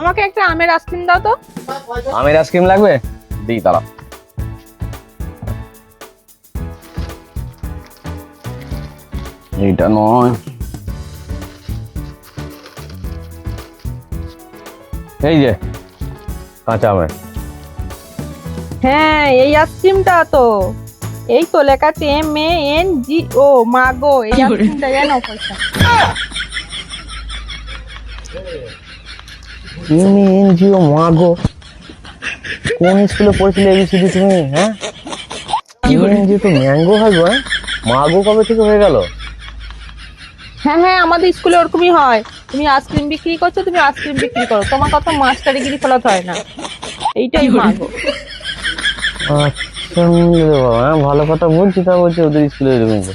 আমাকে একটা আমের আইসক্রিম দাও তো। আমের আইসক্রিম লাগবে? দিই তারা। এইটা নয়, এই যে কাঁচা আমের। হ্যাঁ এই আইসক্রিমটা তো, এই তো লেখা আছে MANGO মাগো, এই আইসক্রিমটা জানো পয়সা। এনজিও মাগো, কোন স্কুলে পড়েছিলে এবিসিডি তুমি? হ্যাঁ, এনজিও তো ম্যাঙ্গো হয় গো। মাগো কবে থেকে হয়ে গেল? হ্যাঁ হ্যাঁ আমাদের স্কুলে ওরকমই হয়। তুমি আইসক্রিম বিক্রি করছো, তুমি আইসক্রিম বিক্রি করো, তোমার কত মাস্টারিগিরি ফলাতে হয় না। এইটাই মাগো। আচ্ছা, ভালো কথা বলছি, তা বলছি ওদের স্কুলে এরকম করে।